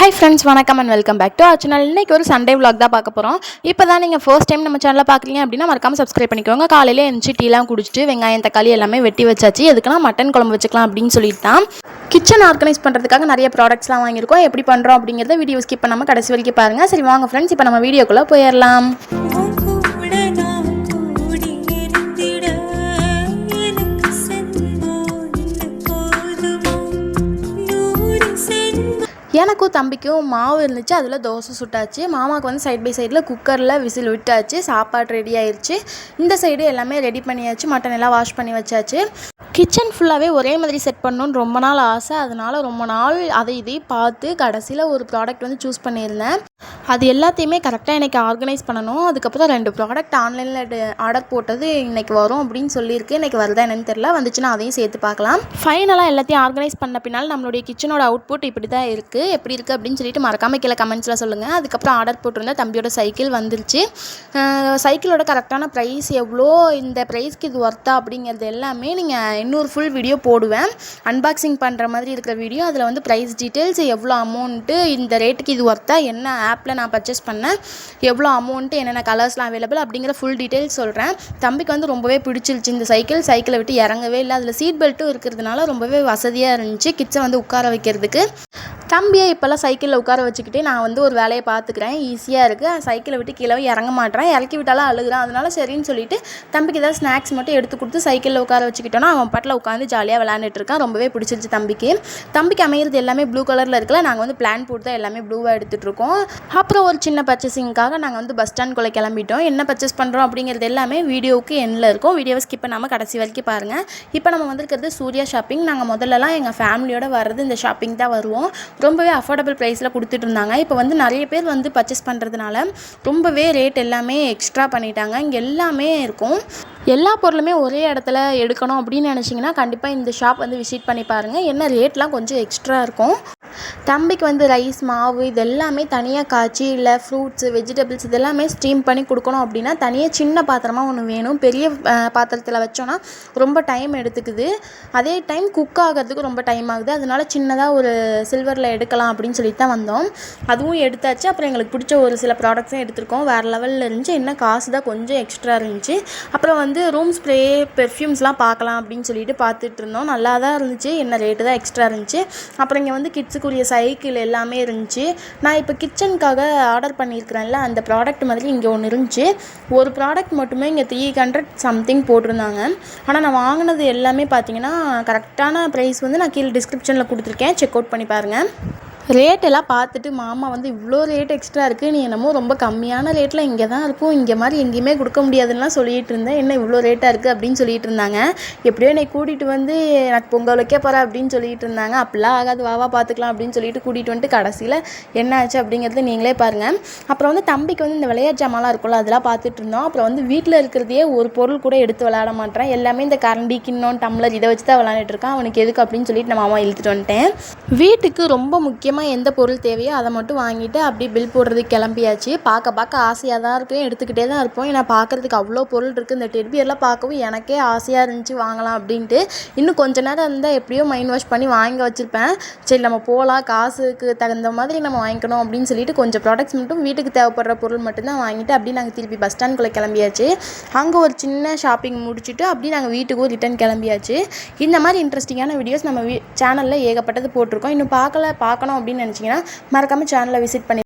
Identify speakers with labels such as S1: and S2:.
S1: Hi friends, வணக்கம் and welcome back to our channel. இன்றைக்கி ஒரு சண்டே vlog தான் பார்க்க போகிறோம். இப்போ தான் நீங்கள் ஃபர்ஸ்ட் டைம் நம்ம சேனலில் பார்க்குறீங்க அப்படின்னா மறக்காமல் சப்ஸ்கிரைப் பண்ணிக்கோங்க. காலையில் எழுந்துச்சி டீலாம் குடிச்சிட்டு வெங்காயம் தக்காளி எல்லாமே வெட்டி வச்சாச்சு. எதுக்குன்னா மட்டன் குழம்பு வச்சுக்கலாம் அப்படின்னு சொல்லிட்டு தான் கிச்சன் ஆர்கனைஸ் பண்ணுறதுக்காக நிறைய ப்ராடக்ட்ஸ்லாம் வாங்கியிருக்கோம். எப்படி பண்ணுறோம் அப்படிங்கிறத வீடியோ ஸ்கிப் பண்ணாமல் கடைசி வரைக்கும் பாருங்கள். சரி வாங்க ஃப்ரெண்ட்ஸ், இப்போ நம்ம வீடியோக்குள்ளே போயிடலாம். எனக்கும் தம்பிக்கும் மாவு இருந்துச்சு, அதில் தோசை சுட்டாச்சு. மாமாவுக்கு வந்து சைட் பை சைடில் குக்கரில் விசில் விட்டாச்சு. சாப்பாடு ரெடி ஆயிடுச்சு. இந்த சைடு எல்லாமே ரெடி பண்ணியாச்சு. மட்டன் எல்லாம் வாஷ் பண்ணி வச்சாச்சு. கிச்சன் ஃபுல்லாகவே ஒரே மாதிரி செட் பண்ணணுன்னு ரொம்ப நாள் ஆசை. அதனால் ரொம்ப நாள் அதை இதையும் பார்த்து கடைசியில் ஒரு ப்ராடக்ட் வந்து சூஸ் பண்ணியிருந்தேன். அது எல்லாத்தையுமே கரெக்டாக எனக்கு ஆர்கனைஸ் பண்ணணும். அதுக்கப்புறம் 2 ப்ராடக்ட் ஆன்லைனில் ஆர்டர் போட்டது இன்றைக்கி வரும் அப்படின்னு சொல்லியிருக்கு. இன்றைக்கி வருதா என்னன்னு தெரியல. வந்துச்சுன்னா அதையும் சேர்த்து பார்க்கலாம். ஃபைனலாக எல்லாத்தையும் ஆர்கனைஸ் பண்ண பின்னால் நம்மளுடைய கிச்சனோட அவுட்புட் இப்படி தான் இருக்குது. எப்படி இருக்குது அப்படின்னு சொல்லிட்டு மறக்காமல் கீழே கமெண்ட்ஸில் சொல்லுங்கள். அதுக்கப்புறம் ஆர்டர் போட்டிருந்தேன். தம்பியோட சைக்கிள் வந்துருச்சு. சைக்கிளோட கரெக்டான ப்ரைஸ் எவ்வளோ, இந்த ப்ரைஸ்க்கு இது ஒர்த்தா அப்படிங்கிறது எல்லாமே நீங்கள் இன்னொரு ஃபுல் வீடியோ போடுவேன். அன்பாக்சிங் பண்ணுற மாதிரி இருக்கிற வீடியோ. அதில் வந்து ப்ரைஸ் டீட்டெயில்ஸ், எவ்வளோ அமௌண்ட்டு, இந்த ரேட்டுக்கு இது ஒர்த்தா, என்ன ஆப்பில் நான் பர்ச்சேஸ் பண்ணேன், எவ்வளோ அமௌண்ட்டு, என்னென்ன கலர்ஸ்லாம் அவைலபிள் அப்படிங்கிற ஃபுல் டீட்டெயில்ஸ் சொல்கிறேன். தம்பிக்கு வந்து ரொம்பவே பிடிச்சிருச்சு இந்த சைக்கிளை விட்டு இறங்கவே இல்லை. அதில் சீட் பெல்ட்டும் இருக்கிறதுனால ரொம்பவே வசதியாக இருந்துச்சு கிட்ஸை வந்து உட்கார வைக்கிறதுக்கு. தம்பியை இப்போல்லாம் சைக்கிளில் உட்கார வச்சுக்கிட்டே நான் வந்து ஒரு வேலையை பார்த்துக்கிறேன். ஈஸியாக இருக்குது. சைக்கிளை விட்டு கீழே இறங்க மாட்டேறேன். இறக்கி விட்டாலும் அழுகுறான். அதனால சரின்னு சொல்லிட்டு தம்பிக்கு ஏதாவது ஸ்நாக்ஸ் மட்டும் எடுத்து கொடுத்து சைக்கிளில் உட்கார வச்சுக்கிட்டோன்னா அவன் பாட்டில் உட்காந்து ஜாலியாக விளையாண்டுட்டு இருக்கான். ரொம்பவே பிடிச்சிருச்சு தம்பிக்கு அமைகிறது எல்லாமே ப்ளூ கலரில் இருக்கல. நாங்கள் வந்து பிளான் போட்டு தான் எல்லாமே ப்ளூவாக எடுத்துகிட்ருக்கோம். அப்புறம் ஒரு சின்ன பர்ச்சேசிங்காக நாங்கள் வந்து பஸ் ஸ்டாண்ட்குள்ளே கிளம்பிட்டோம். என்ன பர்ச்சேஸ் பண்ணுறோம் அப்படிங்கிறது எல்லாமே வீடியோவுக்கு எண்ணில் இருக்கும். வீடியோவை ஸ்கிப் பண்ணாமல் கடைசி வரைக்கும் பாருங்கள். இப்போ நம்ம வந்திருக்கிறது சூர்யா ஷாப்பிங். நாங்கள் முதல்லலாம் எங்கள் ஃபேமிலியோடு வர்றது இந்த ஷாப்பிங் தான் வருவோம். ரொம்பவே அஃபோர்டபுள் ப்ரைஸில் கொடுத்துட்டு இருந்தாங்க. இப்போ வந்து நிறைய பேர் வந்து பர்ச்சேஸ் பண்ணுறதுனால ரொம்பவே ரேட் எல்லாமே எக்ஸ்ட்ரா பண்ணிட்டாங்க. இங்கே எல்லாமே இருக்கும். எல்லா பொருளுமே ஒரே இடத்துல எடுக்கணும் அப்படின்னு நினச்சிங்கன்னா கண்டிப்பாக இந்த ஷாப் வந்து விசிட் பண்ணி பாருங்கள். என்ன ரேட்லாம் கொஞ்சம் எக்ஸ்ட்ரா இருக்கும். தம்பிக்கு வந்து ரைஸ் மாவு இது எல்லாமே தனியாக காய்ச்சி, இல்லை ஃப்ரூட்ஸு வெஜிடபிள்ஸ் இதெல்லாமே ஸ்டீம் பண்ணி கொடுக்கணும் அப்படின்னா தனியாக சின்ன பாத்திரமாக ஒன்று வேணும். பெரிய பாத்திரத்தில் வச்சோன்னா ரொம்ப டைம் எடுத்துக்குது. அதே டைம் குக் ஆகிறதுக்கு ரொம்ப டைம் ஆகுது. அதனால சின்னதாக ஒரு சில்வரில் எடுக்கலாம் அப்படின்னு சொல்லிட்டு தான் வந்தோம். அதுவும் எடுத்தாச்சு. அப்புறம் எங்களுக்கு பிடிச்ச ஒரு சில ப்ராடக்ட்ஸும் எடுத்துருக்கோம். வேறு லெவலில் இருந்துச்சு. என்ன காசு தான் கொஞ்சம் எக்ஸ்ட்ரா இருந்துச்சு. அப்புறம் வந்து ரூம் ஸ்ப்ரே பெர்ஃப்யூம்ஸ்லாம் பார்க்கலாம் அப்படின்னு சொல்லிட்டு பார்த்துட்டு இருந்தோம். நல்லா தான் இருந்துச்சு. என்ன ரேட்டு தான் எக்ஸ்ட்ரா இருந்துச்சு. அப்புறம் இங்கே வந்து கிட்ஸுக்குரிய சைக்கிள் எல்லாமே இருந்துச்சு. நான் இப்போ கிச்சனுக்காக ஆர்டர் பண்ணியிருக்கிறேன்ல, அந்த ப்ராடக்ட் மாதிரி இங்கே ஒன்று இருந்துச்சு. ஒரு ப்ராடக்ட் மட்டுமே இங்கே 300 சம்திங் போட்டிருந்தாங்க. ஆனால் நான் வாங்கினது எல்லாமே பார்த்தீங்கன்னா கரெக்டான ப்ரைஸ் வந்து நான் கீழே டிஸ்கிரிப்ஷனில் கொடுத்துருக்கேன். செக் அவுட் பண்ணி பாருங்கள். ரேட் எல்லாம் பார்த்துட்டு மாமா வந்து இவ்வளோ ரேட் எக்ஸ்ட்ரா இருக்குது, நீ என்னமோ ரொம்ப கம்மியான ரேட்டில் இங்கே தான் இருக்கும், இங்கே மாதிரி எங்கேயுமே கொடுக்க முடியாதுன்னெலாம் சொல்லிகிட்டு இருந்தேன். என்ன இவ்வளோ ரேட்டாக இருக்குது அப்படின்னு சொல்லிட்டு இருந்தாங்க. எப்படியோ என்னை கூட்டிகிட்டு வந்து எனக்கு பொங்கல் வைக்க போகிறேன் அப்படின்னு சொல்லிட்டு இருந்தாங்க. அப்படிலாம் ஆகாது, வாவா பார்த்துக்கலாம் அப்படின்னு சொல்லிட்டு கூட்டிகிட்டு வந்துட்டு கடைசியில் என்ன ஆச்சு அப்படிங்கிறது நீங்களே பாருங்கள். அப்புறம் வந்து தம்பிக்கு வந்து இந்த விளையாட்டு ஜாமான்லாம் இருக்கும்ல, அதெல்லாம் பார்த்துட்டு இருந்தோம். அப்புறம் வந்து வீட்டில் இருக்கிறதையே ஒரு பொருள் கூட எடுத்து விளையாட மாட்டேன். எல்லாமே இந்த கரண்டி, கிண்ணம், டம்ளர் இதை வச்சு தான் விளையாண்டுட்டு இருக்கான். அவனுக்கு எதுக்கு அப்படின்னு சொல்லிட்டு நான் மாமா இழுத்துட்டு வந்துட்டேன். வீட்டுக்கு ரொம்ப முக்கியமாக எந்த பொருள் தேவையோ அதை மட்டும் வாங்கிட்டு அப்படியே பில் போடுறதுக்கு கிளம்பியாச்சு. பார்க்க ஆசையாக தான் இருக்கும். எடுத்துக்கிட்டே தான் இருப்போம். ஏன்னா பார்க்குறதுக்கு அவ்வளோ பொருள் இருக்குது. இந்த டெட்பியர்லாம் பார்க்கவும் எனக்கே ஆசையாக இருந்துச்சு வாங்கலாம் அப்படின்ட்டு. இன்னும் கொஞ்ச நேரம் இருந்தால் எப்படியோ மைண்ட் வாஷ் பண்ணி வாங்கி வச்சுருப்பேன். சரி நம்ம போகலாம், காசுக்கு தகுந்த மாதிரி நம்ம வாங்கிக்கணும் அப்படின்னு சொல்லிட்டு கொஞ்சம் ப்ராடக்ட்ஸ் மட்டும் வீட்டுக்கு தேவைப்படுற பொருள் மட்டும்தான் வாங்கிட்டு அப்படியே நாங்கள் திருப்பி பஸ் ஸ்டாண்ட்குள்ளே கிளம்பியாச்சு. அங்கே ஒரு சின்ன ஷாப்பிங் முடிச்சுட்டு அப்படியே நாங்கள் வீட்டுக்கும் ரிட்டர்ன் கிளம்பியாச்சு. இந்த மாதிரி இன்ட்ரெஸ்டிங்கான வீடியோஸ் நம்ம சேனலில் ஏகப்பட்டது போட்டிருக்கோம். இன்னும் பார்க்கணும் அப்படின்னு நினச்சிங்கன்னா மறக்காமல் சேனலை விசிட் பண்ணி